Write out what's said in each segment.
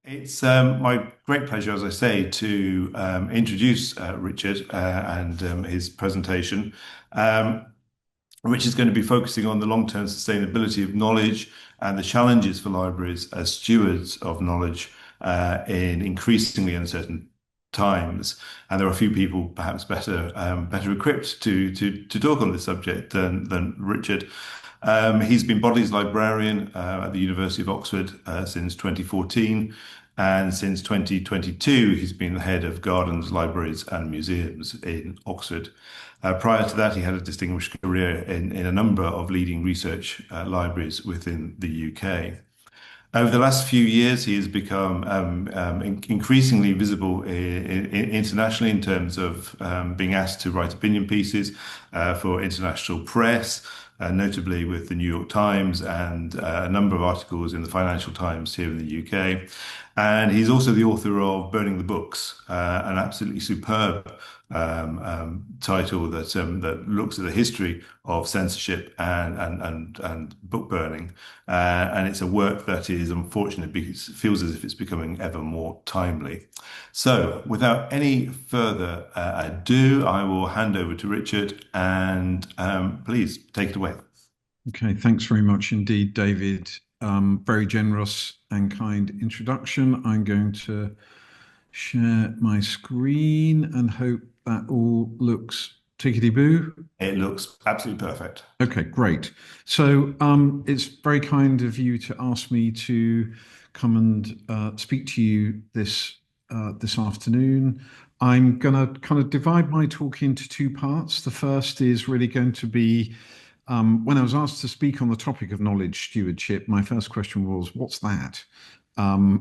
It's my great pleasure, as I say, to introduce Richard and his presentation, um, which is going to be focusing on the long-term sustainability of knowledge and the challenges for libraries as stewards of knowledge in increasingly uncertain times. And there are a few people perhaps better equipped to talk on this subject than Richard. He's been Bodley's librarian at the University of Oxford since 2014, and since 2022, he's been the head of gardens, libraries, and museums in Oxford. Prior to that, he had a distinguished career in a number of leading research libraries within the UK. Over the last few years, he has become increasingly visible internationally in terms of being asked to write opinion pieces for international press, notably with the New York Times and a number of articles in the Financial Times here in the UK. And he's also the author of Burning the Books, an absolutely superb title that looks at the history of censorship and book burning. And it's a work that is unfortunate because it feels as if it's becoming ever more timely. So, without any further ado, I will hand over to Richard and please take it away. Okay, thanks very much indeed, David. Very generous and kind introduction. I'm going to share my screen and hope that all looks tickety-boo. It looks absolutely perfect. Okay, great. So it's very kind of you to ask me to come and speak to you this afternoon. I'm going to kind of divide my talk into two parts. The first is really going to be when I was asked to speak on the topic of knowledge stewardship, my first question was, what's that?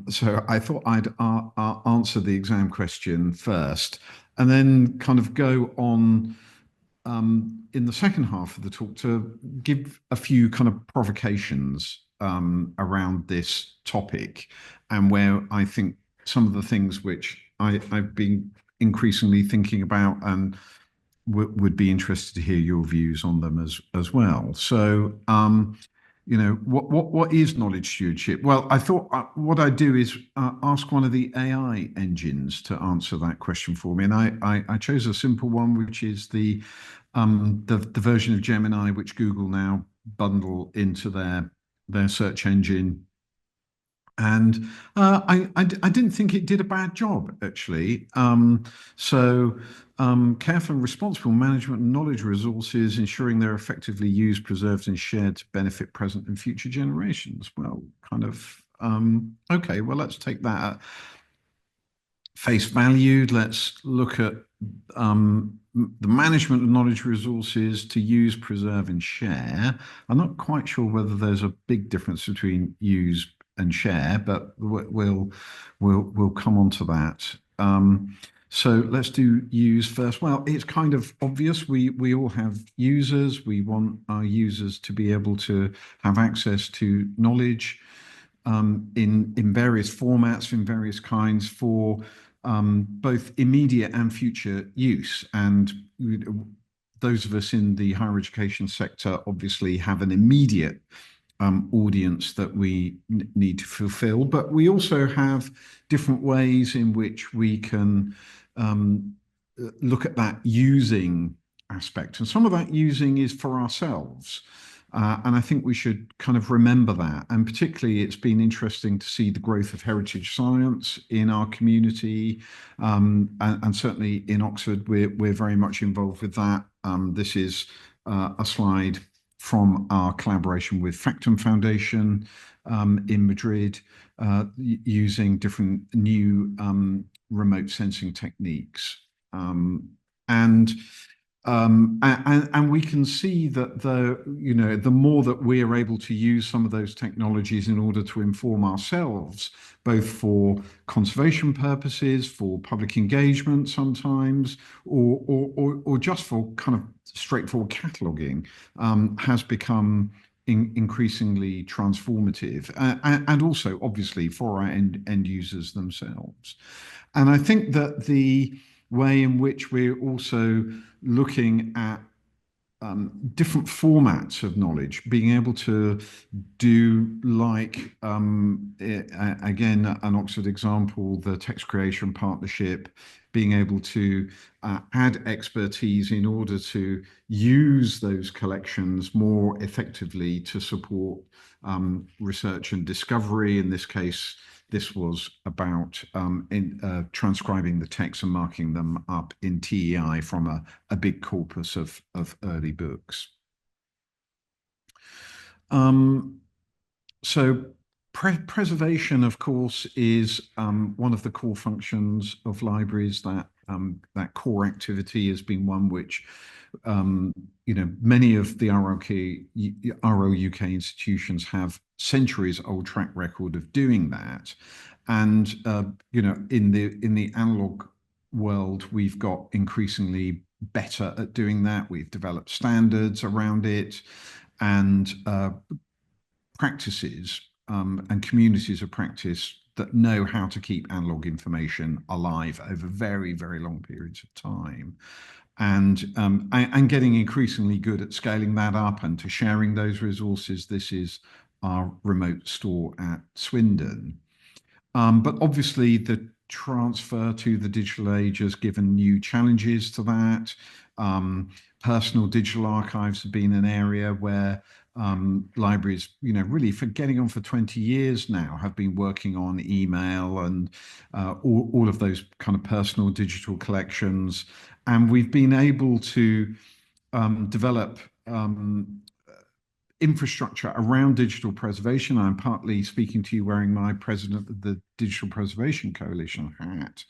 So I thought I'd answer the exam question first and then kind of go on in the second half of the talk to give a few kind of provocations around this topic and where I think some of the things which I've been increasingly thinking about and would be interested to hear your views on them as well. So, what is knowledge stewardship? Well, I thought what I'd do is ask one of the AI engines to answer that question for me, and I chose a simple one, which is the version of Gemini which Google now bundle into their search engine. And I didn't think it did a bad job, actually. Careful and responsible management of knowledge resources, ensuring they're effectively used, preserved, and shared to benefit present and future generations. Well, kind of, okay, well, let's take that at face value. Let's look at the management of knowledge resources to use, preserve, and share. I'm not quite sure whether there's a big difference between use and share, but we'll come on to that. So let's do use first. Well, it's kind of obvious. We all have users. We want our users to be able to have access to knowledge in various formats, in various kinds for both immediate and future use. And those of us in the higher education sector obviously have an immediate audience that we need to fulfill, but we also have different ways in which we can look at that using aspect. And some of that using is for ourselves. And I think we should kind of remember that. And particularly, it's been interesting to see the growth of heritage science in our community. And certainly in Oxford, we're very much involved with that. This is a slide from our collaboration with Factum Foundation in Madrid, using different new remote sensing techniques. And we can see that the more that we are able to use some of those technologies in order to inform ourselves, both for conservation purposes, for public engagement sometimes, or just for kind of straightforward cataloging, has become increasingly transformative, and also obviously for our end users themselves. And I think that the way in which we're also looking at different formats of knowledge, being able to do like, again, an Oxford example, the text creation partnership, being able to add expertise in order to use those collections more effectively to support research and discovery. In this case, this was about transcribing the text and marking them up in TEI from a big corpus of early books. So preservation, of course, is one of the core functions of libraries. That core activity has been one which many of the RLUK institutions have centuries-old track record of doing that. And in the analog world, we've got increasingly better at doing that. We've developed standards around it, and practices and communities of practice that know how to keep analog information alive over very, very long periods of time. And getting increasingly good at scaling that up and to sharing those resources. This is our remote store at Swindon. But obviously the transfer to the digital age has given new challenges to that. Personal digital archives have been an area where libraries, really for getting on for 20 years now, have been working on email and all of those kind of personal digital collections. And we've been able to develop infrastructure around digital preservation. I'm partly speaking to you wearing my president of the Digital Preservation Coalition hat,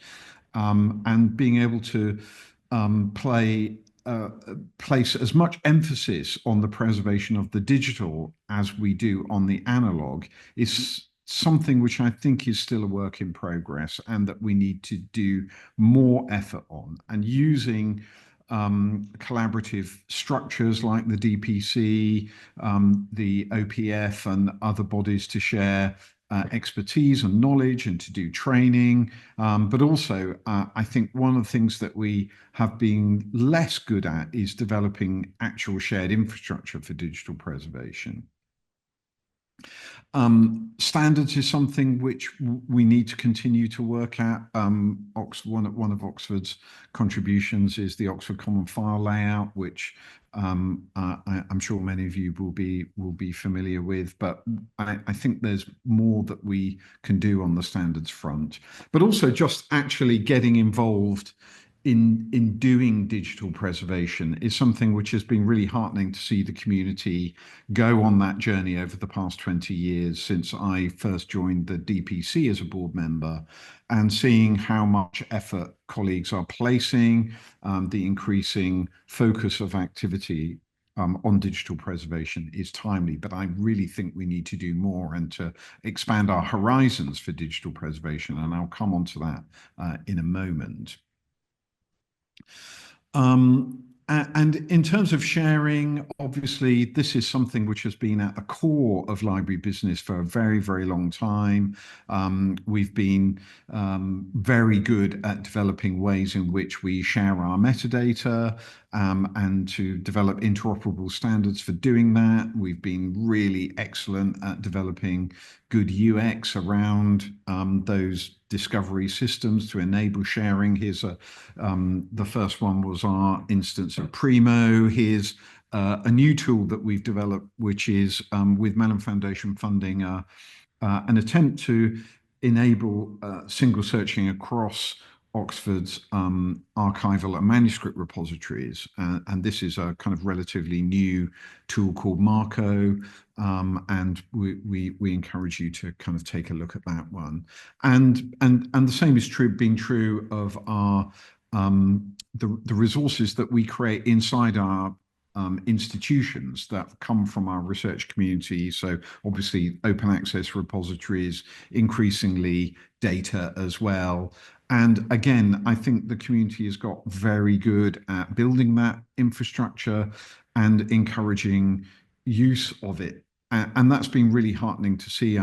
and being able to place as much emphasis on the preservation of the digital as we do on the analog is something which I think is still a work in progress, and that we need to do more effort on, and using collaborative structures like the DPC, the OPF, and other bodies to share expertise and knowledge and to do training. But also, I think one of the things that we have been less good at is developing actual shared infrastructure for digital preservation. Standards is something which we need to continue to work at. One of Oxford's contributions is the Oxford Common File layout, which I'm sure many of you will be familiar with. But I think there's more that we can do on the standards front, but also just actually getting involved in doing digital preservation is something which has been really heartening to see the community go on that journey over the past 20 years since I first joined the DPC as a board member, and seeing how much effort colleagues are placing, the increasing focus of activity on digital preservation is timely. But I really think we need to do more and to expand our horizons for digital preservation, and I'll come on to that in a moment. And in terms of sharing, obviously, this is something which has been at the core of library business for a very, very long time. We've been very good at developing ways in which we share our metadata, and to develop interoperable standards for doing that. We've been really excellent at developing good UX around those discovery systems to enable sharing. Here's the first one was our instance of Primo. Here's a new tool that we've developed, which is with Mellon Foundation funding, an attempt to enable single searching across Oxford's archival and manuscript repositories. And this is a kind of relatively new tool called Marco. And we encourage you to kind of take a look at that one. And the same is being true of our the resources that we create inside our institutions that come from our research community. So obviously open access repositories, increasingly data as well. And again, I think the community has got very good at building that infrastructure and encouraging use of it. And that's been really heartening to see.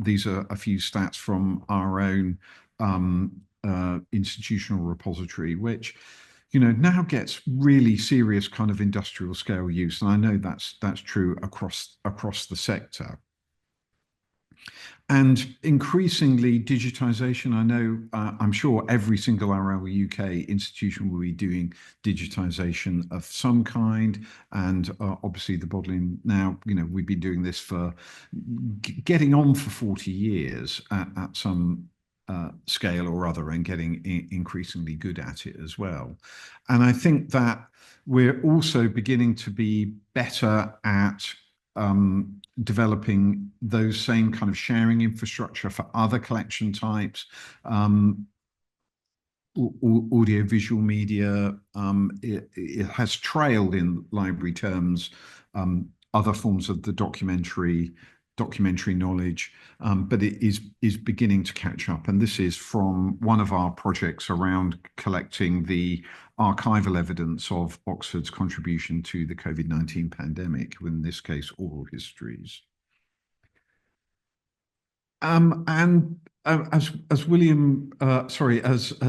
These are a few stats from our own institutional repository, which now gets really serious kind of industrial scale use. And I know that's true across the sector. And increasingly, digitization, I know, I'm sure every single RLUK UK institution will be doing digitization of some kind. And obviously the Bodleian now, we've been doing this for getting on for 40 years at some scale or other, and getting increasingly good at it as well. And I think that we're also beginning to be better at developing those same kind of sharing infrastructure for other collection types, audio-visual media. It has trailed in library terms other forms of the documentary knowledge, but it is beginning to catch up. And this is from one of our projects around collecting the archival evidence of Oxford's contribution to the COVID-19 pandemic, in this case, oral histories. And as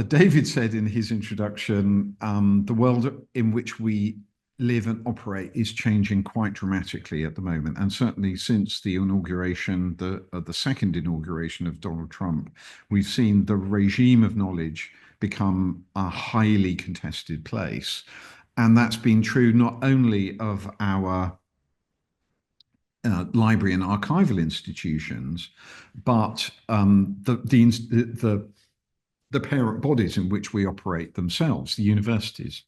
David said in his introduction, the world in which we live and operate is changing quite dramatically at the moment. And certainly since the inauguration, the second inauguration of Donald Trump, we've seen the regime of knowledge become a highly contested place. And that's been true not only of our library and archival institutions, but the parent bodies in which we operate themselves, the universities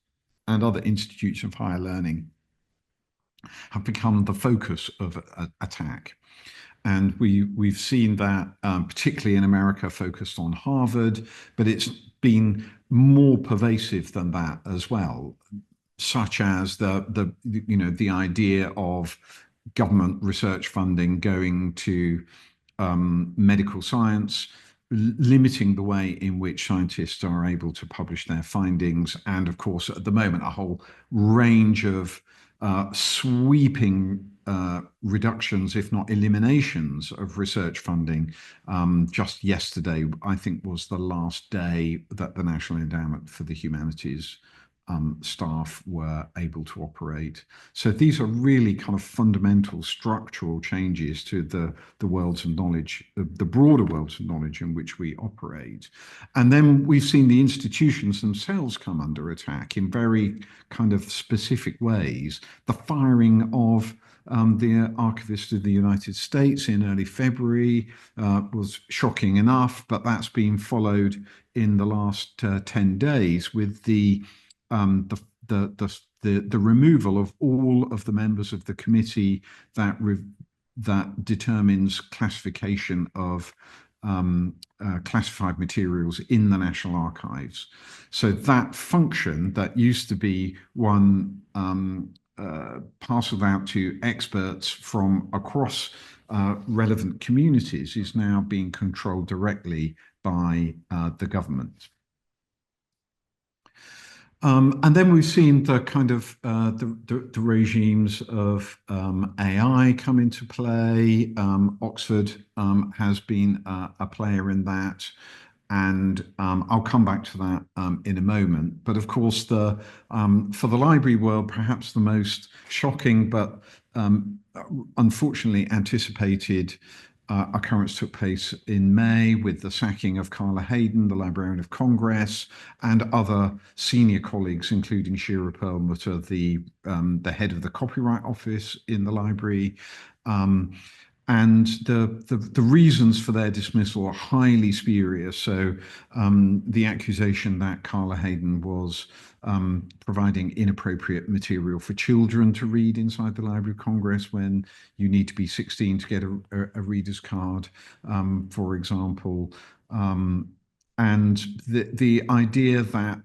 and other institutes of higher learning, have become the focus of attack. And we've seen that particularly in America, focused on Harvard, but it's been more pervasive than that as well, such as the idea of government research funding going to medical science, limiting the way in which scientists are able to publish their findings. And of course, at the moment, a whole range of sweeping reductions, if not eliminations, of research funding. Just yesterday, I think, was the last day that the National Endowment for the Humanities staff were able to operate. So these are really kind of fundamental structural changes to the worlds of knowledge, the broader worlds of knowledge in which we operate. And then we've seen the institutions themselves come under attack in very kind of specific ways. The firing of the archivist of the United States in early February was shocking enough, but that's been followed in the last 10 days with the removal of all of the members of the committee that determines classification of classified materials in the National Archives. So that function that used to be one parceled out to experts from across relevant communities is now being controlled directly by the government. And then we've seen the kind of the regimes of AI come into play. Oxford has been a player in that, and I'll come back to that in a moment. But of course, for the library world, perhaps the most shocking but unfortunately anticipated occurrence took place in May with the sacking of Carla Hayden, the Librarian of Congress, and other senior colleagues, including Shira Perlmutter, the head of the Copyright Office in the library. And the reasons for their dismissal are highly spurious. So the accusation that Carla Hayden was providing inappropriate material for children to read inside the Library of Congress, when you need to be 16 to get a reader's card, for example. And the idea that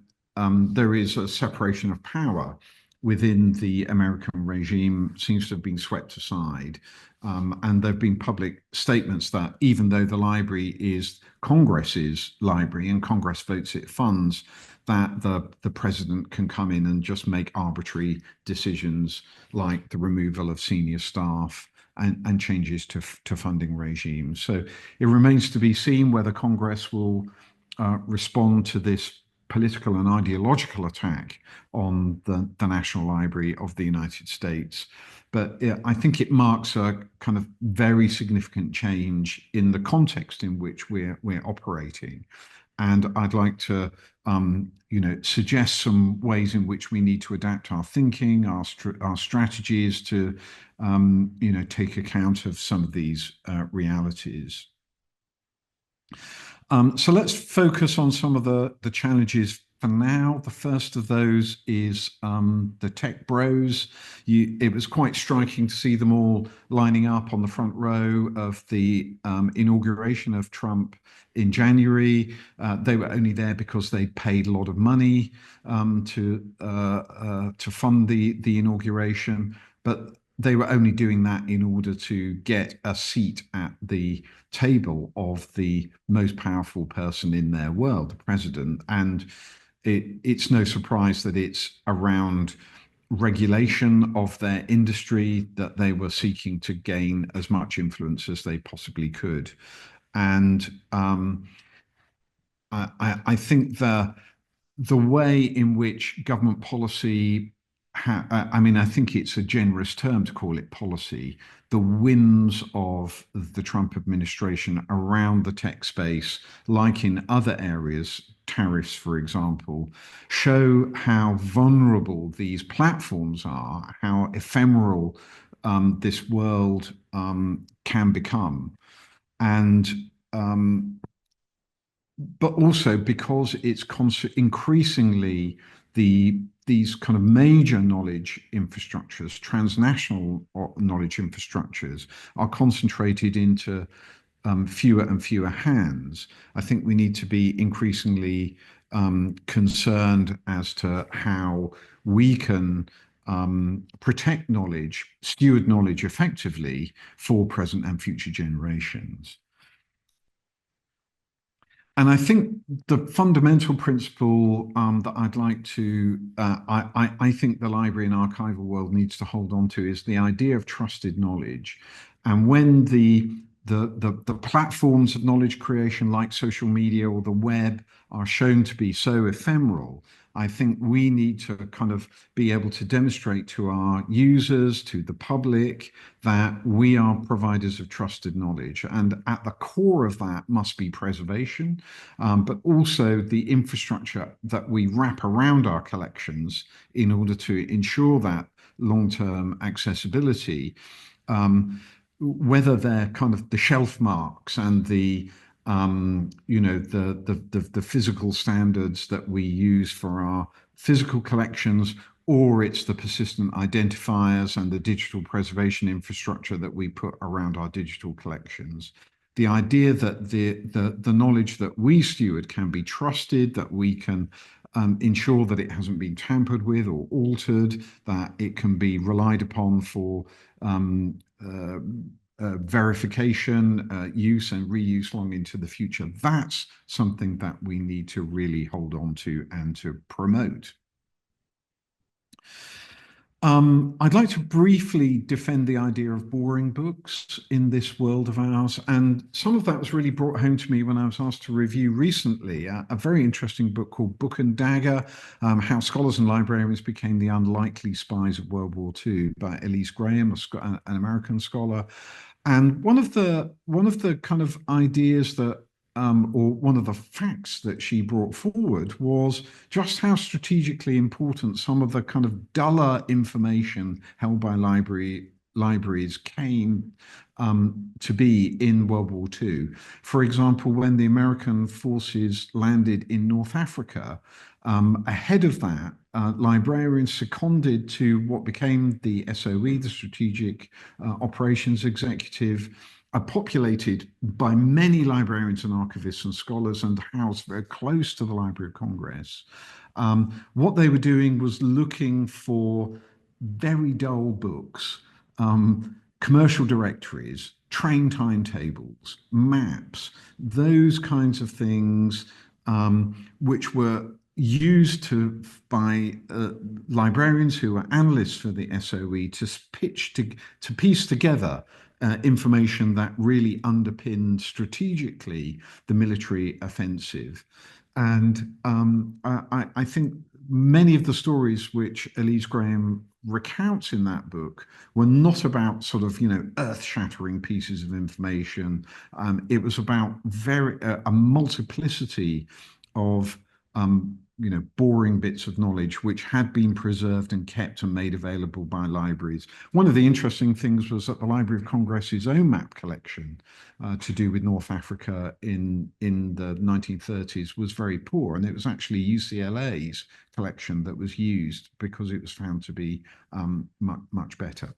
there is a separation of power within the American regime seems to have been swept aside. And there have been public statements that even though the library is Congress's library and Congress votes it funds, that the president can come in and just make arbitrary decisions like the removal of senior staff and changes to funding regimes. So it remains to be seen whether Congress will respond to this political and ideological attack on the National Library of the United States. But I think it marks a kind of very significant change in the context in which we're operating. And I'd like to, suggest some ways in which we need to adapt our thinking, our strategies to, take account of some of these realities. So let's focus on some of the challenges for now. The first of those is the tech bros. It was quite striking to see them all lining up on the front row of the inauguration of Trump in January. They were only there because they paid a lot of money to fund the inauguration, but they were only doing that in order to get a seat at the table of the most powerful person in their world, the president. And it's no surprise that it's around regulation of their industry that they were seeking to gain as much influence as they possibly could. And I think the way in which government policy, I think it's a generous term to call it policy, the whims of the Trump administration around the tech space, like in other areas, tariffs, for example, show how vulnerable these platforms are, how ephemeral this world can become. And but also because it's increasingly these kind of major knowledge infrastructures, transnational knowledge infrastructures, are concentrated into fewer and fewer hands. I think we need to be increasingly concerned as to how we can protect knowledge, steward knowledge effectively for present and future generations. And I think the fundamental principle that I'd like to, I think the library and archival world needs to hold on to is the idea of trusted knowledge. And when the platforms of knowledge creation like social media or the web are shown to be so ephemeral, I think we need to kind of be able to demonstrate to our users, to the public, that we are providers of trusted knowledge. And at the core of that must be preservation, but also the infrastructure that we wrap around our collections in order to ensure that long-term accessibility, whether they're kind of the shelf marks and the physical standards that we use for our physical collections, or it's the persistent identifiers and the digital preservation infrastructure that we put around our digital collections. The idea that the knowledge that we steward can be trusted, that we can ensure that it hasn't been tampered with or altered, that it can be relied upon for verification, use and reuse long into the future. That's something that we need to really hold on to and to promote. I'd like to briefly defend the idea of boring books in this world of ours. And some of that was really brought home to me when I was asked to review recently a very interesting book called Book and Dagger, How Scholars and Librarians Became the Unlikely Spies of World War II by Elise Graham, an American scholar. And one of the kind of ideas that or one of the facts that she brought forward was just how strategically important some of the kind of duller information held by libraries came to be in World War II. For example, when the American forces landed in North Africa, ahead of that, librarians seconded to what became the SOE, the Strategic Operations Executive, are populated by many librarians and archivists and scholars and housed very close to the Library of Congress. What they were doing was looking for very dull books, commercial directories, train timetables, maps, those kinds of things, which were used by librarians who were analysts for the SOE to piece together information that really underpinned strategically the military offensive. And I think many of the stories which Elise Graham recounts in that book were not about sort of, earth-shattering pieces of information. It was about a multiplicity of boring bits of knowledge which had been preserved and kept and made available by libraries. One of the interesting things was that the Library of Congress's own map collection to do with North Africa in the 1930s was very poor, and it was actually UCLA's collection that was used because it was found to be much better.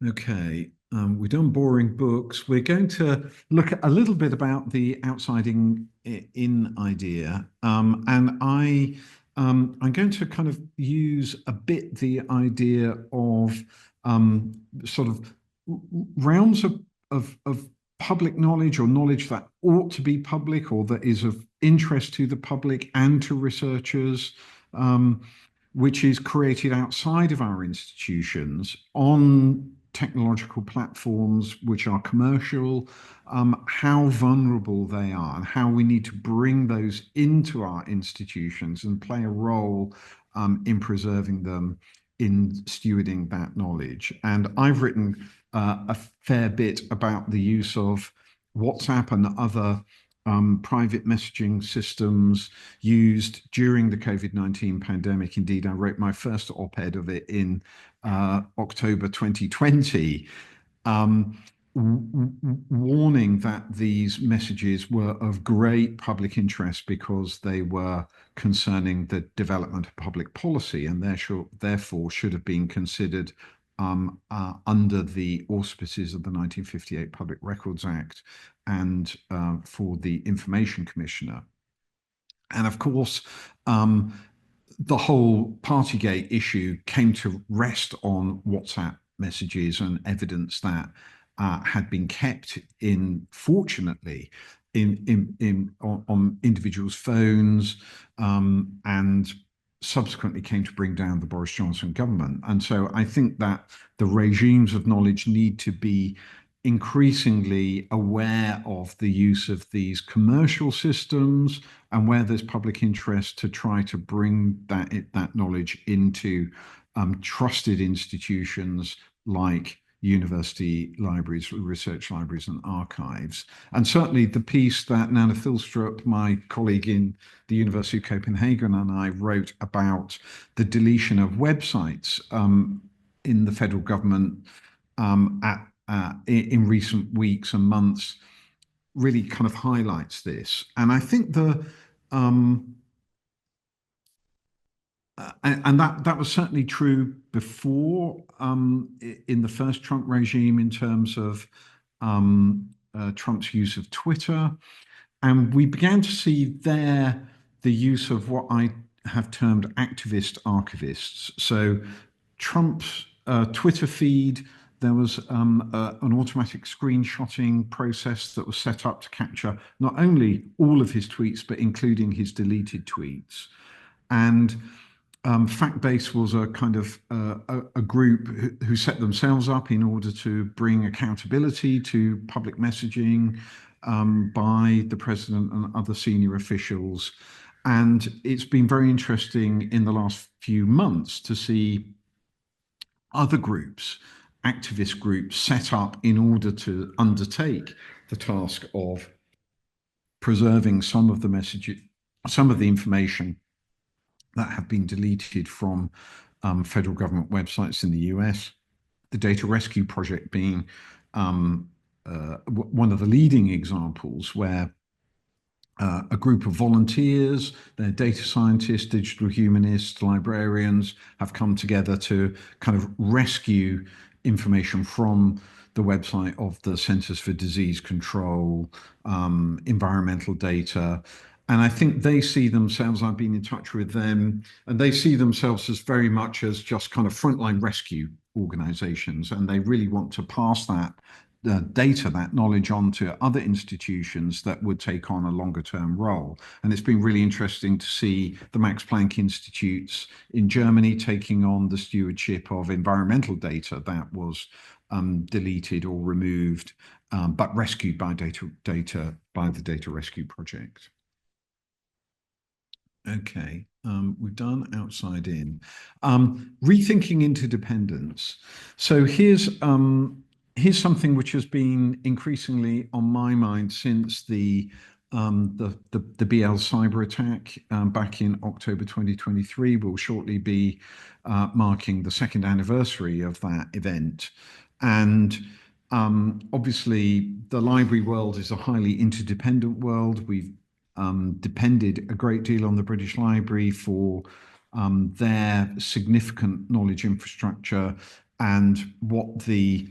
Okay, we've done boring books. We're going to look at a little bit about the outside in idea, and I'm going to kind of use a bit the idea of sort of realms of public knowledge, or knowledge that ought to be public or that is of interest to the public and to researchers, which is created outside of our institutions on technological platforms which are commercial, how vulnerable they are, and how we need to bring those into our institutions and play a role in preserving them, in stewarding that knowledge. And I've written a fair bit about the use of WhatsApp and other private messaging systems used during the COVID-19 pandemic. Indeed, I wrote my first op-ed of it in October 2020, warning that these messages were of great public interest because they were concerning the development of public policy, and therefore should have been considered under the auspices of the 1958 Public Records Act and for the Information Commissioner. And of course, the whole Partygate issue came to rest on WhatsApp messages and evidence that had been kept fortunately, on individuals' phones, and subsequently came to bring down the Boris Johnson government. And so I think that the regimes of knowledge need to be increasingly aware of the use of these commercial systems, and where there's public interest, to try to bring that knowledge into trusted institutions like university libraries, research libraries and archives. And certainly the piece that Nana Thilstrup, my colleague in the University of Copenhagen, and I wrote about the deletion of websites in the federal government in recent weeks and months really kind of highlights this. And I think and that was certainly true before in the first Trump regime, in terms of Trump's use of Twitter. And we began to see there the use of what I have termed activist archivists. So Trump's Twitter feed, there was an automatic screenshotting process that was set up to capture not only all of his tweets, but including his deleted tweets. And Factbase was a kind of a group who set themselves up in order to bring accountability to public messaging by the president and other senior officials. And it's been very interesting in the last few months to see other groups, activist groups, set up in order to undertake the task of preserving some of the messages, some of the information that have been deleted from federal government websites in the US. The Data Rescue Project being one of the leading examples, where a group of volunteers, they're data scientists, digital humanists, librarians, have come together to kind of rescue information from the website of the Centers for Disease Control, environmental data. And I think they see themselves, I've been in touch with them, and they see themselves as very much as just kind of frontline rescue organizations. And they really want to pass that data, that knowledge, on to other institutions that would take on a longer term role. And it's been really interesting to see the Max Planck Institutes in Germany taking on the stewardship of environmental data that was deleted or removed, but rescued by the Data Rescue Project. Okay, we've done outside in. Rethinking interdependence. So here's something which has been increasingly on my mind since the BL cyber attack back in October 2023. Will shortly be marking the second anniversary of that event. And obviously, the library world is a highly interdependent world. We've depended a great deal on the British Library for their significant knowledge infrastructure, and what the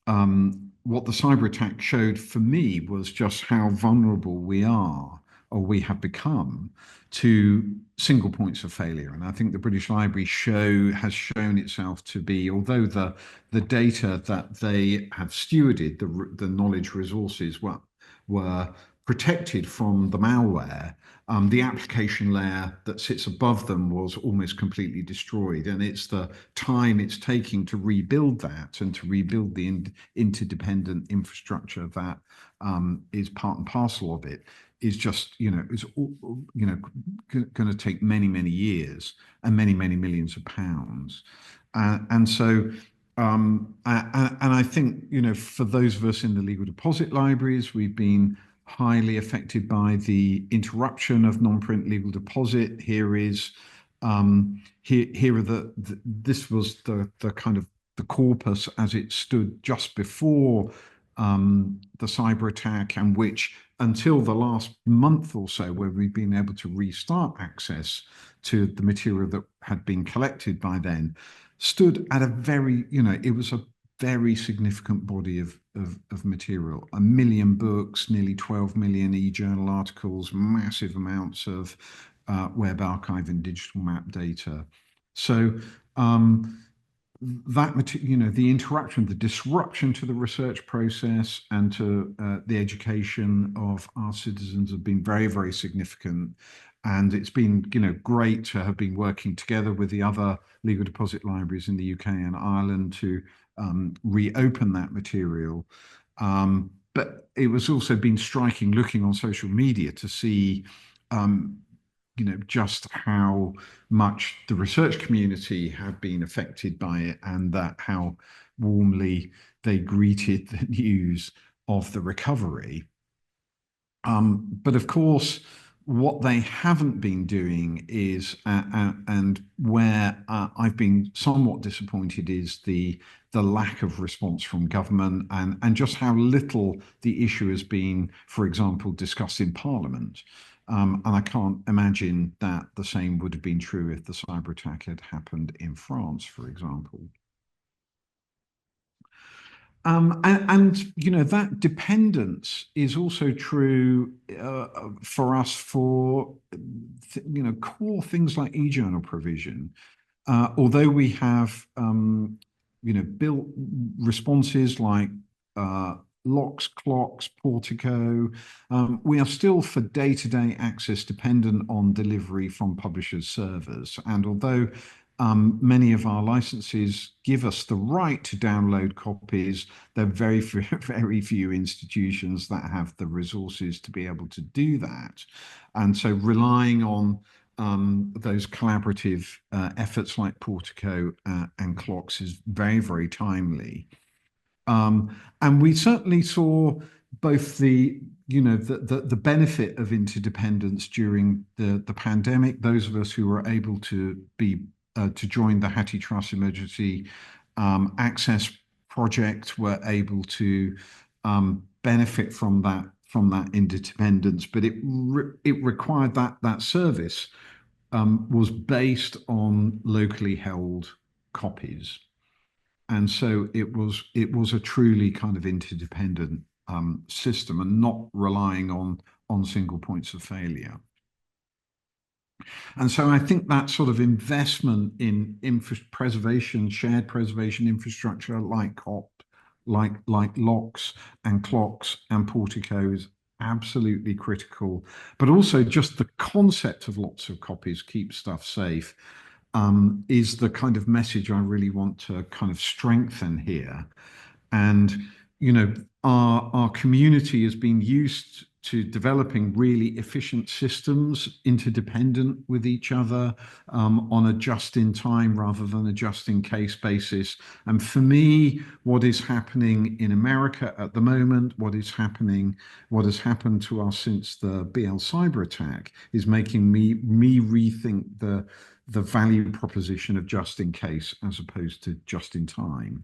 cyber attack showed for me was just how vulnerable we are, or we have become, to single points of failure. And I think the British Library has shown itself to be, although the data that they have stewarded, the knowledge resources were protected from the malware, the application layer that sits above them was almost completely destroyed. And it's the time it's taking to rebuild that and to rebuild the interdependent infrastructure that is part and parcel of it, is just, is going to take many, many years and many, many millions of pounds. And I think, for those of us in the legal deposit libraries, we've been highly affected by the interruption of non-print legal deposit. This was the kind of the corpus as it stood just before the cyber attack, and which, until the last month or so, where we've been able to restart access to the material that had been collected by then, stood at a very, it was a very significant body of material. 1 million books, nearly 12 million e-journal articles, massive amounts of web archive and digital map data. So that material, the interruption, the disruption to the research process and to the education of our citizens have been very, very significant. And it's been, great to have been working together with the other legal deposit libraries in the UK and Ireland to reopen that material. But it was also been striking looking on social media to see, just how much the research community have been affected by it, and that how warmly they greeted the news of the recovery. But of course, what they haven't been doing is, and where I've been somewhat disappointed, is the lack of response from government, and just how little the issue has been, for example, discussed in Parliament. And I can't imagine that the same would have been true if the cyber attack had happened in France, for example. That dependence is also true for us for core things like e-journal provision. Although we have built responses like locks, clocks, Portico, we are still for day-to-day access dependent on delivery from publishers' servers. And although many of our licenses give us the right to download copies, there are very, very few institutions that have the resources to be able to do that. And so relying on those collaborative efforts like Portico and clocks is very, very timely. And we certainly saw both the benefit of interdependence during the pandemic. Those of us who were able to join the Hattie Truss Emergency Access Project were able to benefit from that interdependence, but it required that service was based on locally held copies. And so it was a truly kind of interdependent system, and not relying on single points of failure. And so I think that sort of investment in shared preservation infrastructure like COP, like locks and clocks and Portico is absolutely critical. But also just the concept of lots of copies, keep stuff safe, is the kind of message I really want to kind of strengthen here. And our community has been used to developing really efficient systems, interdependent with each other, on a just-in-time rather than a just-in-case basis. And for me, what is happening in America at the moment, what has happened to us since the BL cyber attack, is making me rethink the value proposition of just-in-case as opposed to just-in-time.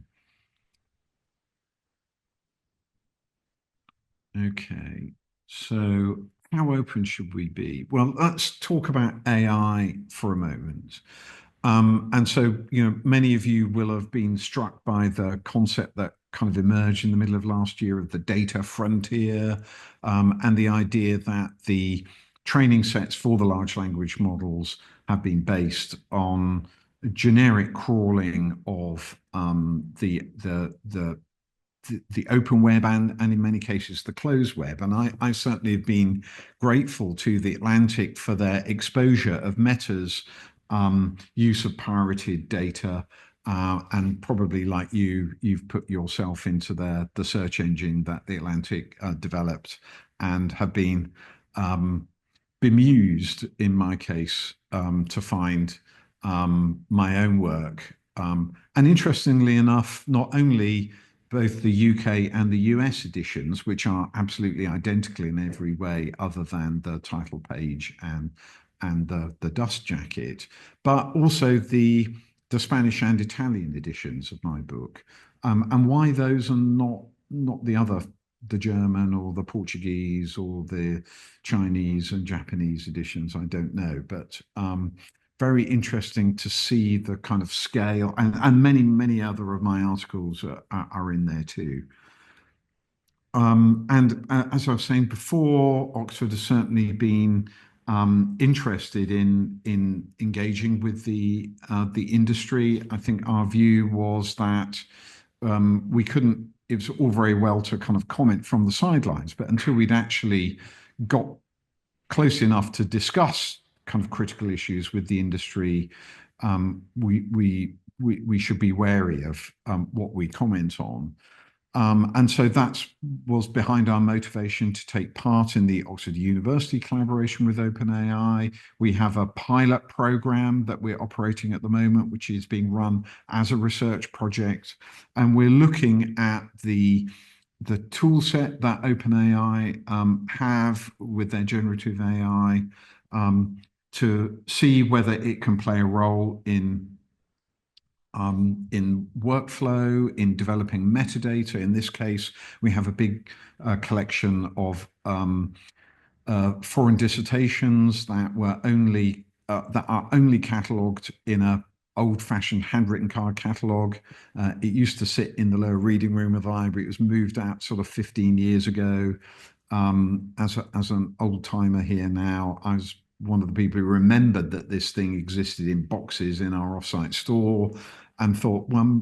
Okay, so how open should we be? Well, let's talk about AI for a moment. And so, many of you will have been struck by the concept that kind of emerged in the middle of last year of the data frontier, and the idea that the training sets for the large language models have been based on generic crawling of the open web and in many cases the closed web. And I certainly have been grateful to the Atlantic for their exposure of Meta's use of pirated data, and probably like you've put yourself into the search engine that the Atlantic developed, and have been bemused in my case to find my own work. And interestingly enough, not only both the UK and the US editions, which are absolutely identical in every way other than the title page and the dust jacket, but also the Spanish and Italian editions of my book. And why those are not the German or the Portuguese or the Chinese and Japanese editions, I don't know. But very interesting to see the kind of scale, and many other of my articles are in there too. And as I was saying before, Oxford has certainly been interested in engaging with the industry. I think our view was that we couldn't. It was all very well to kind of comment from the sidelines, but until we'd actually got close enough to discuss kind of critical issues with the industry, we should be wary of what we comment on. And so that was behind our motivation to take part in the Oxford University collaboration with OpenAI. We have a pilot program that we're operating at the moment, which is being run as a research project. And we're looking at the tool set that OpenAI have with their generative AI, to see whether it can play a role in workflow, in developing metadata. In this case, we have a big collection of foreign dissertations that are only catalogued in a old-fashioned handwritten card catalogue. It used to sit in the lower reading room of the library. It was moved out sort of 15 years ago. As an old-timer here now, I was one of the people who remembered that this thing existed in boxes in our offsite store, and thought, well,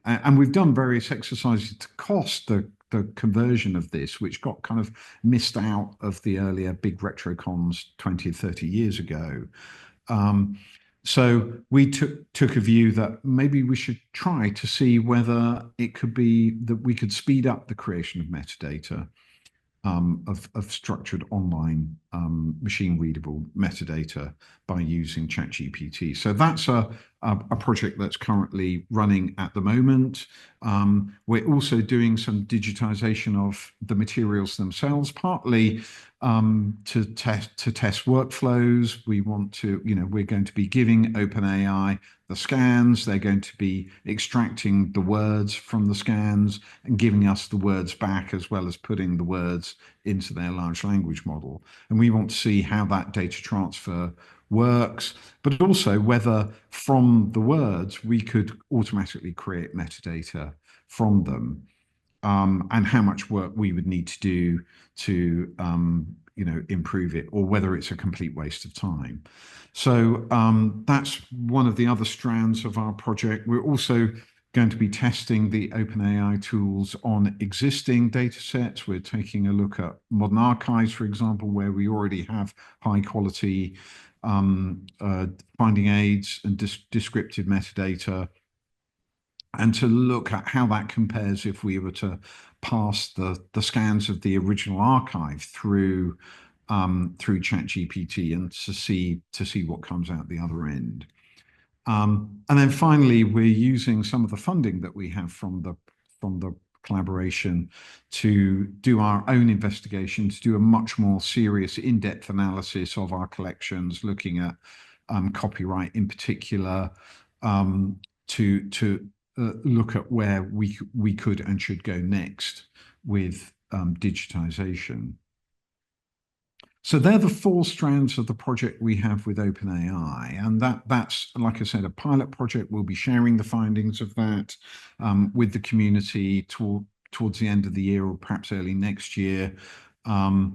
and we've done various exercises to cost the conversion of this, which got kind of missed out of the earlier big retrocons 20 or 30 years ago. So we took a view that maybe we should try to see whether it could be that we could speed up the creation of metadata, of structured online machine readable metadata by using ChatGPT. So that's a project that's currently running at the moment. We're also doing some digitization of the materials themselves, partly to test workflows. We want to, we're going to be giving OpenAI the scans. They're going to be extracting the words from the scans and giving us the words back, as well as putting the words into their large language model. And we want to see how that data transfer works, but also whether from the words we could automatically create metadata from them, and how much work we would need to do to improve it, or whether it's a complete waste of time. So that's one of the other strands of our project. We're also going to be testing the OpenAI tools on existing data sets. We're taking a look at modern archives, for example, where we already have high quality finding aids and descriptive metadata. and to look at how that compares if we were to pass the scans of the original archive through ChatGPT and to see what comes out the other end. And then finally, we're using some of the funding that we have from the collaboration to do our own investigation, to do a much more serious, in-depth analysis of our collections, looking at copyright in particular, to look at where we could and should go next with digitization. So they're the 4 strands of the project we have with OpenAI, and that's, like I said, a pilot project. We'll be sharing the findings of that with the community towards the end of the year or perhaps early next year. But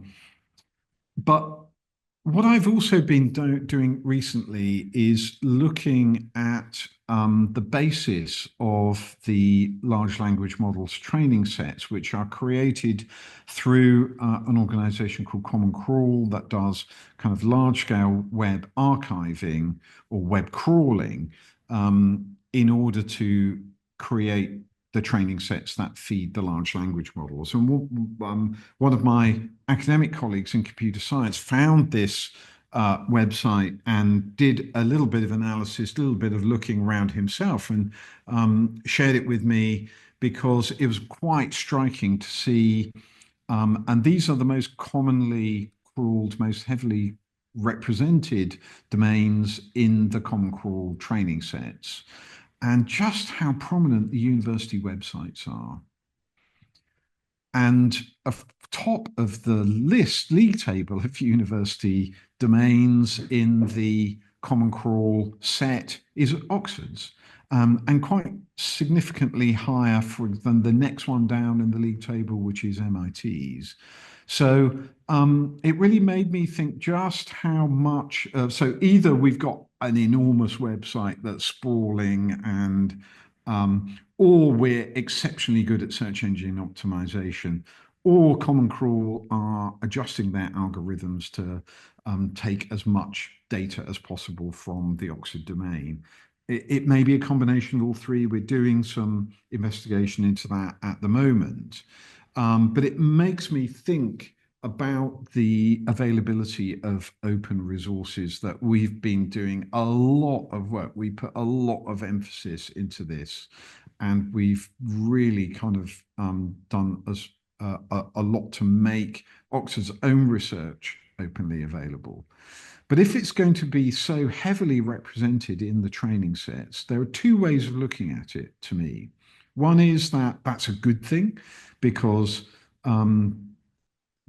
what I've also been doing recently is looking at the basis of the large language models training sets, which are created through an organization called Common Crawl that does kind of large scale web archiving or web crawling in order to create the training sets that feed the large language models. And one of my academic colleagues in computer science found this website and did a little bit of analysis, a little bit of looking around himself, and shared it with me because it was quite striking to see. And these are the most commonly crawled, most heavily represented domains in the Common Crawl training sets, and just how prominent the university websites are. And top of the league table of university domains in the Common Crawl set is Oxford's, and quite significantly higher than the next one down in the league table, which is MIT's. So it really made me think just how much. So either we've got an enormous website that's sprawling, and or we're exceptionally good at search engine optimization, or Common Crawl are adjusting their algorithms to take as much data as possible from the Oxford domain. It may be a combination of all 3. We're doing some investigation into that at the moment. But it makes me think about the availability of open resources that we've been doing a lot of work. We put a lot of emphasis into this, and we've really kind of done a lot to make Oxford's own research openly available. But if it's going to be so heavily represented in the training sets, there are 2 ways of looking at it to me. One is that that's a good thing, because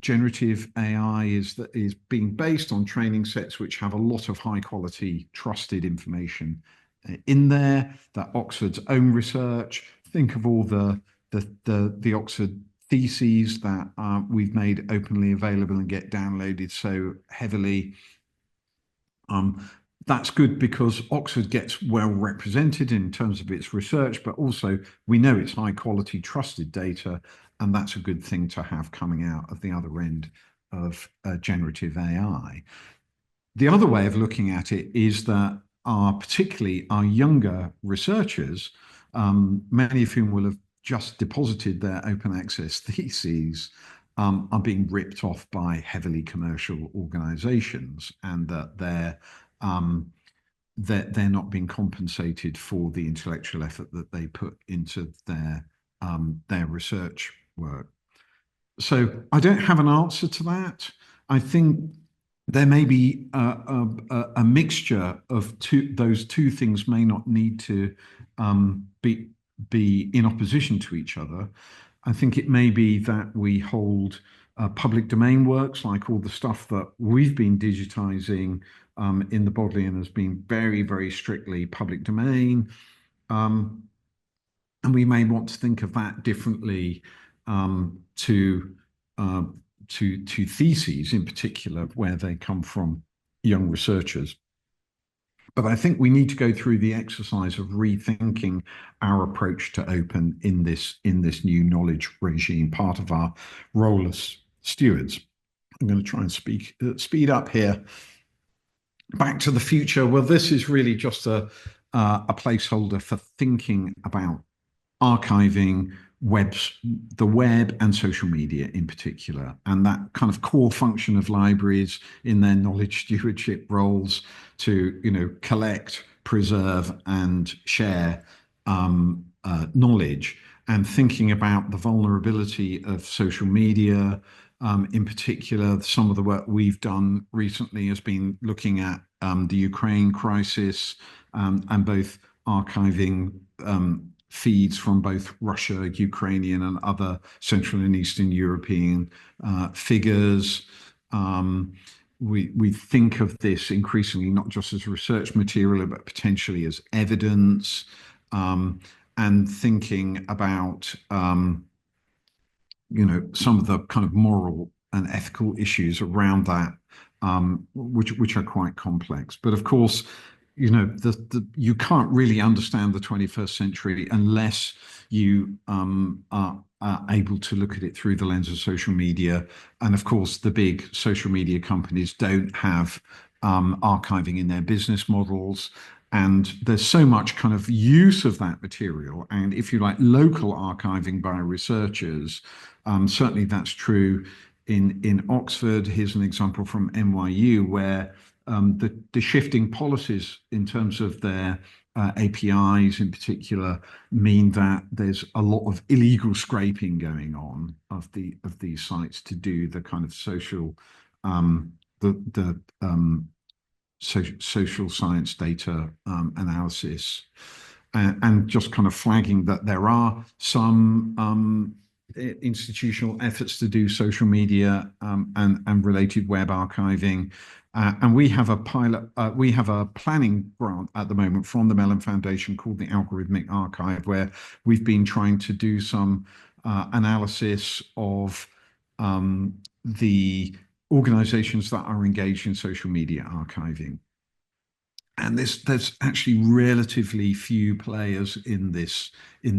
generative AI is being based on training sets which have a lot of high quality, trusted information in there. That Oxford's own research. Think of all the Oxford theses that we've made openly available and get downloaded so heavily. That's good because Oxford gets well represented in terms of its research, but also we know it's high quality, trusted data, and that's a good thing to have coming out of the other end of generative AI. The other way of looking at it is that particularly our younger researchers, many of whom will have just deposited their open access theses, are being ripped off by heavily commercial organizations, and that they're not being compensated for the intellectual effort that they put into their research work. So I don't have an answer to that. I think there may be a mixture of those 2 things may not need to be in opposition to each other. I think it may be that we hold public domain works, like all the stuff that we've been digitizing in the Bodleian has been very, very strictly public domain. And we may want to think of that differently to theses in particular, where they come from young researchers. But I think we need to go through the exercise of rethinking our approach to open in this new knowledge regime, part of our role as stewards. I'm going to try and speed up here. Back to the future. Well, this is really just a placeholder for thinking about archiving the web and social media in particular, and that kind of core function of libraries in their knowledge stewardship roles to, collect, preserve, and share knowledge, and thinking about the vulnerability of social media. In particular, some of the work we've done recently has been looking at the Ukraine crisis, and both archiving feeds from both Russia, Ukrainian, and other Central and Eastern European figures. We think of this increasingly not just as research material, but potentially as evidence, and thinking about some of the kind of moral and ethical issues around that, which are quite complex. But of course, you can't really understand the 21st century unless you are able to look at it through the lens of social media. And of course, the big social media companies don't have archiving in their business models. And there's so much kind of use of that material. And if you like, local archiving by researchers, certainly that's true in Oxford. Here's an example from NYU where the shifting policies in terms of their APIs in particular mean that there's a lot of illegal scraping going on of these sites to do the kind of social social science data analysis, and just kind of flagging that there are some institutional efforts to do social media and related web archiving. And we have a planning grant at the moment from the Mellon Foundation called the Algorithmic Archive, where we've been trying to do some analysis of the organizations that are engaged in social media archiving. And there's actually relatively few players in this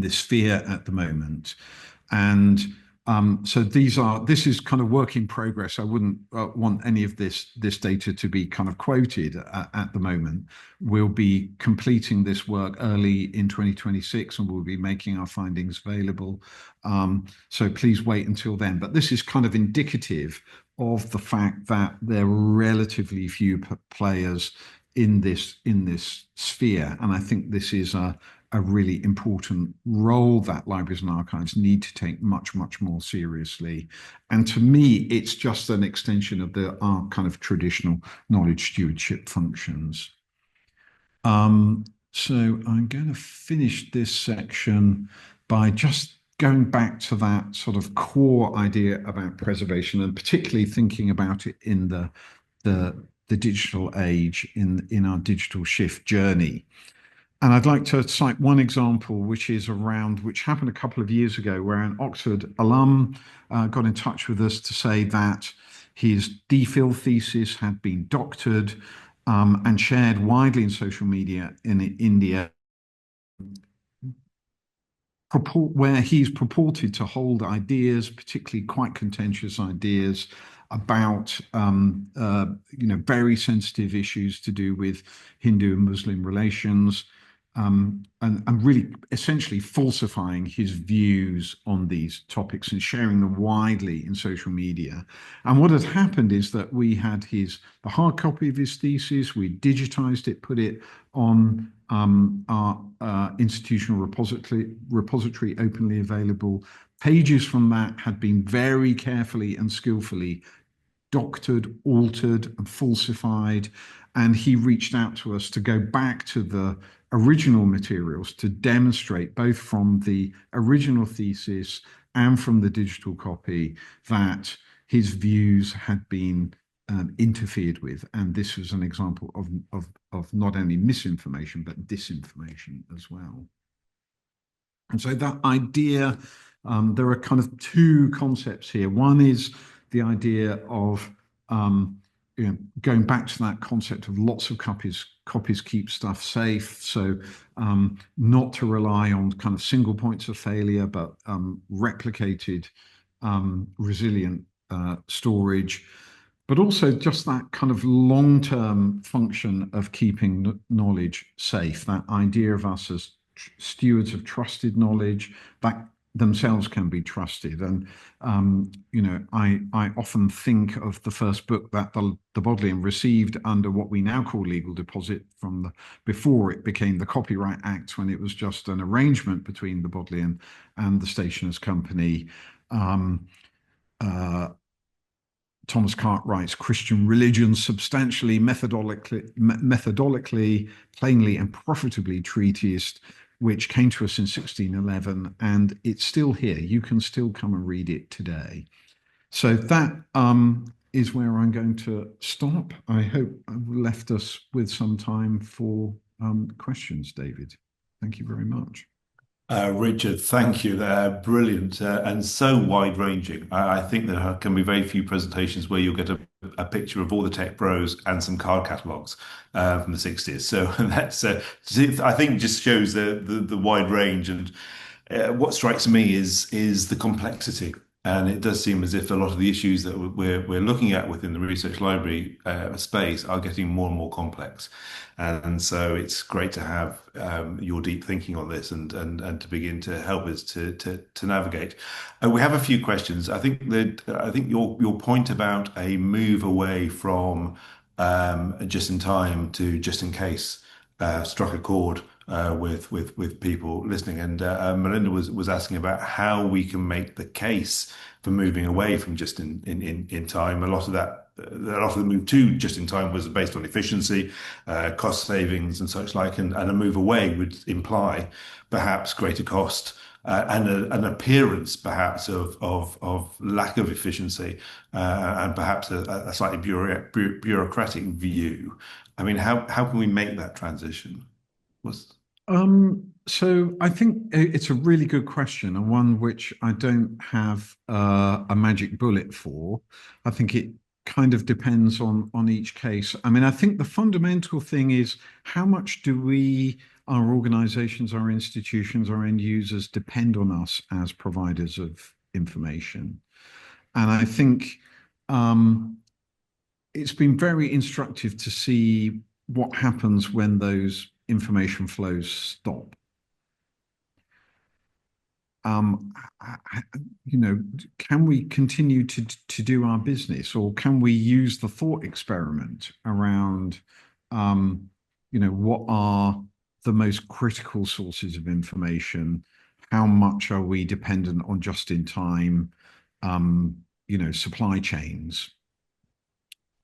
sphere at the moment. And so this is kind of work in progress. I wouldn't want any of this data to be kind of quoted at the moment. We'll be completing this work early in 2026, and we'll be making our findings available. So please wait until then. But this is kind of indicative of the fact that there are relatively few players in this sphere, and I think this is a really important role that libraries and archives need to take much more seriously. And to me, it's just an extension of our kind of traditional knowledge stewardship functions. So I'm going to finish this section by just going back to that sort of core idea about preservation, and particularly thinking about it in the digital age, in our digital shift journey. And I'd like to cite one example, which happened a couple of years ago, where an Oxford alum got in touch with us to say that his DPhil thesis had been doctored and shared widely in social media in India, where he's purported to hold ideas, particularly quite contentious ideas, about very sensitive issues to do with Hindu and Muslim relations, and really essentially falsifying his views on these topics and sharing them widely in social media. And what had happened is that we had the hard copy of his thesis, we digitized it, put it on our institutional repository, openly available. Pages from that had been very carefully and skillfully doctored, altered, and falsified. And he reached out to us to go back to the original materials to demonstrate, both from the original thesis and from the digital copy, that his views had been interfered with. And this was an example of not only misinformation, but disinformation as well. And so that idea, there are kind of two concepts here. One is the idea of going back to that concept of lots of copies keep stuff safe. So not to rely on kind of single points of failure, but replicated, resilient storage. But also just that kind of long-term function of keeping knowledge safe, that idea of us as stewards of trusted knowledge that themselves can be trusted. And I often think of the first book that the Bodleian received under what we now call legal deposit from before it became the Copyright Act, when it was just an arrangement between the Bodleian and the Stationers' Company. Thomas Cartwright's Christian Religion, substantially, methodically, plainly, and profitably treatised, which came to us in 1611, and it's still here. You can still come and read it today. So that is where I'm going to stop. I hope I've left us with some time for questions, David. Thank you very much. Richard, thank you. They're brilliant and so wide-ranging. I think there can be very few presentations where you'll get a picture of all the tech bros and some card catalogs from the 60s. So that's, I think, just shows the wide range. And what strikes me is the complexity. And it does seem as if a lot of the issues that we're looking at within the research library space are getting more and more complex. And so it's great to have your deep thinking on this and to begin to help us to navigate. We have a few questions. I think your point about a move away from just in time to just in case struck a chord with people listening. And Melinda was asking about how we can make the case for moving away from just in time. A lot of the move to just in time was based on efficiency, cost savings, and such like. And a move away would imply perhaps greater cost. And an appearance perhaps of lack of efficiency and perhaps a slightly bureaucratic view. I mean, how can we make that transition? So I think it's a really good question, and one which I don't have a magic bullet for. I think it kind of depends on each case. I mean, I think the fundamental thing is, how much do our organizations, our institutions, our end users depend on us as providers of information? And I think it's been very instructive to see what happens when those information flows stop. Can we continue to do our business, or can we use the thought experiment around, what are the most critical sources of information? How much are we dependent on just in time, supply chains?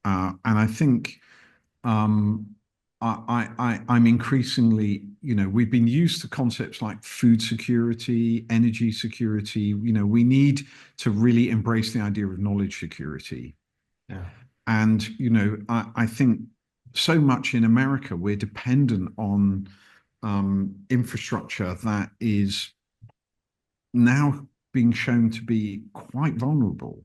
And I think I'm increasingly, we've been used to concepts like food security, energy security. We need to really embrace the idea of knowledge security. Yeah. And, I think so much in America, we're dependent on infrastructure that is now being shown to be quite vulnerable.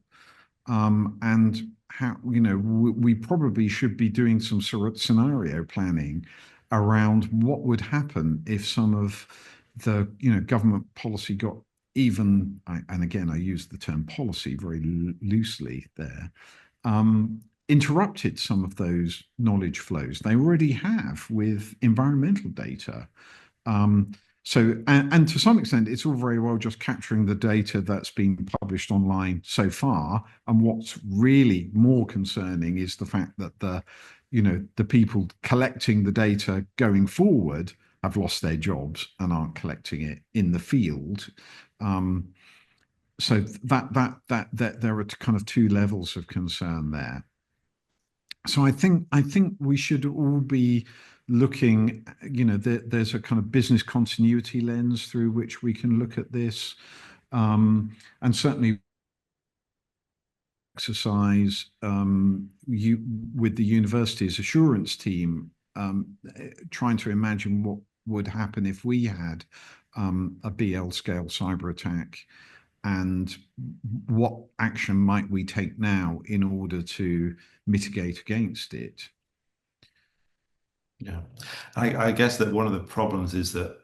And how, we probably should be doing some sort of scenario planning around what would happen if some of the, government policy got even, and again, I use the term policy very loosely there, interrupted some of those knowledge flows. They already have with environmental data. So, and to some extent, it's all very well just capturing the data that's been published online so far. And what's really more concerning is the fact that the people collecting the data going forward have lost their jobs and aren't collecting it in the field. So that there are kind of two levels of concern there. So I think we should all be looking, there's a kind of business continuity lens through which we can look at this. And certainly exercise with the university's assurance team, trying to imagine what would happen if we had a BL scale cyber attack, and what action might we take now in order to mitigate against it. Yeah, I guess that one of the problems is that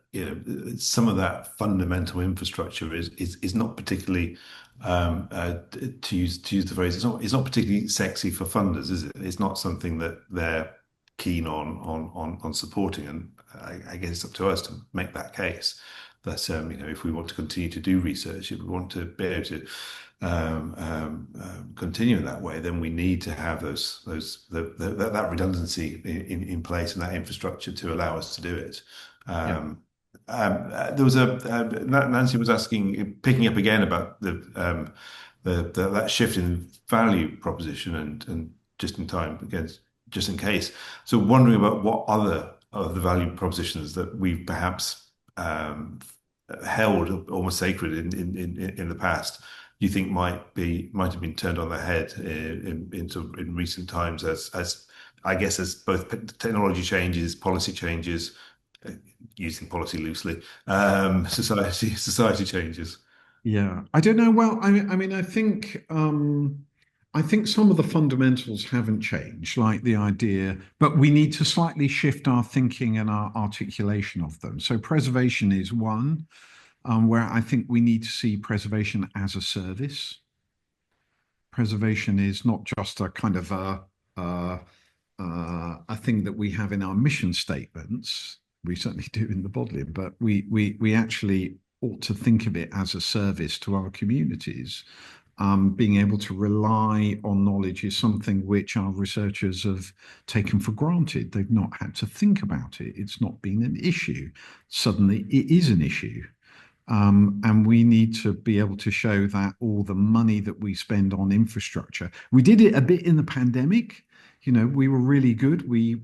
some of that fundamental infrastructure is not particularly to use the phrase, it's not particularly sexy for funders, is it? It's not something that they're keen on supporting. And I guess it's up to us to make that case that if we want to continue to do research, if we want to be able to continue in that way, then we need to have that redundancy in place and that infrastructure to allow us to do it. Yeah. There was Nancy was asking, picking up again about that shift in value proposition and just in time against just in case. So wondering about what other of the value propositions that we've perhaps held almost sacred in the past, you think might have been turned on their head in recent times as I guess as both technology changes, policy changes, using policy loosely, society changes. Yeah, I don't know. Well, I mean, I think some of the fundamentals haven't changed, like the idea, but we need to slightly shift our thinking and our articulation of them. So preservation is one, where I think we need to see preservation as a service. Preservation is not just a kind of a thing that we have in our mission statements. We certainly do in the Bodleian, but we actually ought to think of it as a service to our communities. Being able to rely on knowledge is something which our researchers have taken for granted. They've not had to think about it. It's not been an issue. Suddenly, it is an issue. And we need to be able to show that all the money that we spend on infrastructure, we did it a bit in the pandemic. We were really good. We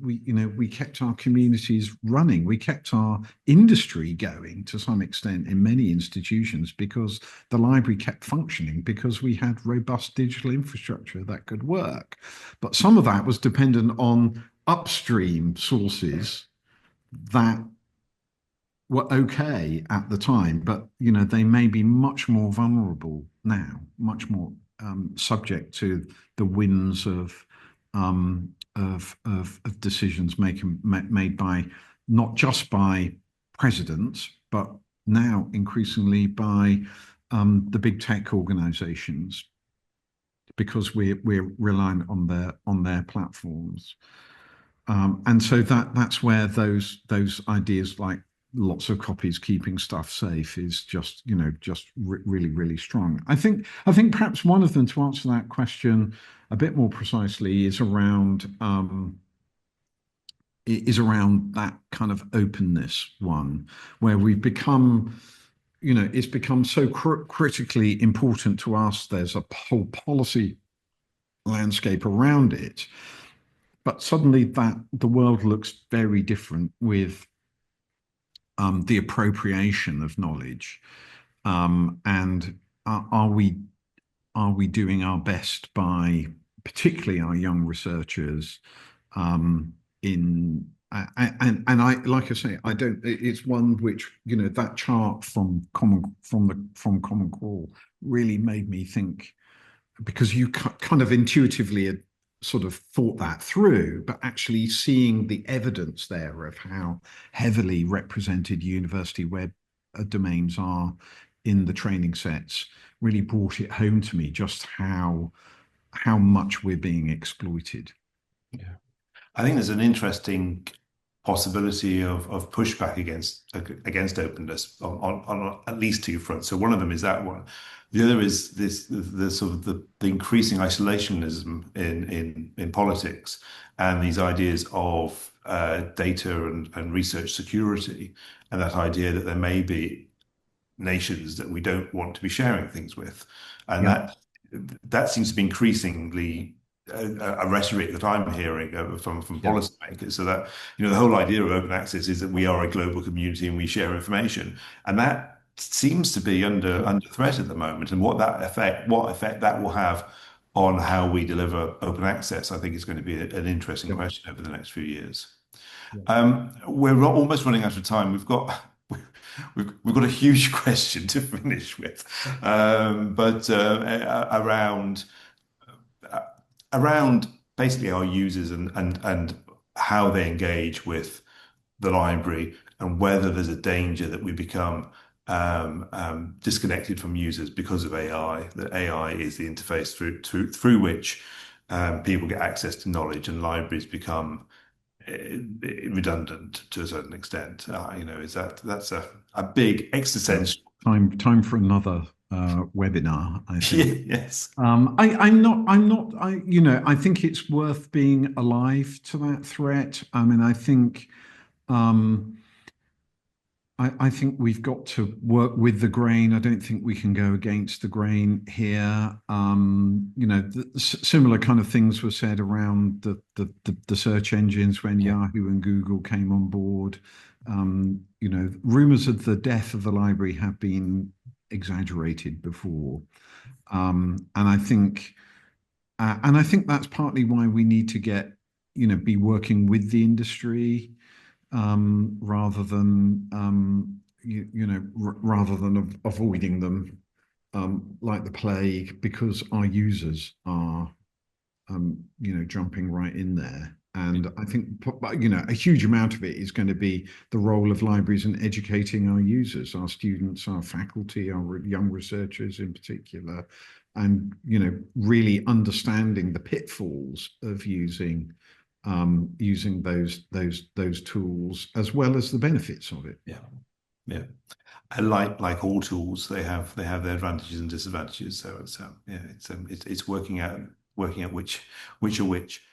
kept our communities running. We kept our industry going to some extent in many institutions because the library kept functioning because we had robust digital infrastructure that could work. But some of that was dependent on upstream sources that were okay at the time, but they may be much more vulnerable now, much more subject to the whims of decisions made by not just by presidents, but now increasingly by the big tech organizations, because we're reliant on their platforms. And so that's where those ideas like lots of copies, keeping stuff safe is just really, really strong. I think perhaps one of them, to answer that question a bit more precisely, is around that kind of openness one, where we've become, it's become so critically important to us. There's a whole policy landscape around it, but suddenly that the world looks very different with the appropriation of knowledge, and are we doing our best by particularly our young researchers in and I, like I say, I don't, it's one which that chart from Common Core really made me think, because you kind of intuitively sort of thought that through, but actually seeing the evidence there of how heavily represented university web domains are in the training sets really brought it home to me just how much we're being exploited. Yeah, I think there's an interesting possibility of pushback against openness on at least two fronts. So one of them is that one. The other is the sort of the increasing isolationism in politics and these ideas of data and research security, and that idea that there may be nations that we don't want to be sharing things with, and Yeah. that seems to be increasingly a rhetoric that I'm hearing from Yeah. policymakers. So that the whole idea of open access is that we are a global community and we share information, and that seems to be under threat at the moment. And what effect that will have on how we deliver open access, I think is going to be an interesting question over the next few years. We're almost running out of time. We've got a huge question to finish with, but around basically our users and how they engage with the library, and whether there's a danger that we become disconnected from users because of AI. That AI is the interface through which people get access to knowledge, and libraries become redundant to a certain extent. Is that's a big Yeah. existential. Time for another webinar, I think. Yes. I think it's worth being alive to that threat. I mean, um, I think we've got to work with the grain. I don't think we can go against the grain here. Similar kind of things were said around the search engines when Yahoo and Google came on board. Rumors of the death of the library have been exaggerated before, and I think that's partly why we need to be working with the industry rather than avoiding them like the plague, because our users are jumping right in there. And I think a huge amount of it is going to be the role of libraries in educating our users, our students, our faculty, our young researchers in particular, and really understanding the pitfalls of using those tools as well as the benefits of it. Yeah. Yeah. And like all tools, they have their advantages and disadvantages. So it's working out which are which.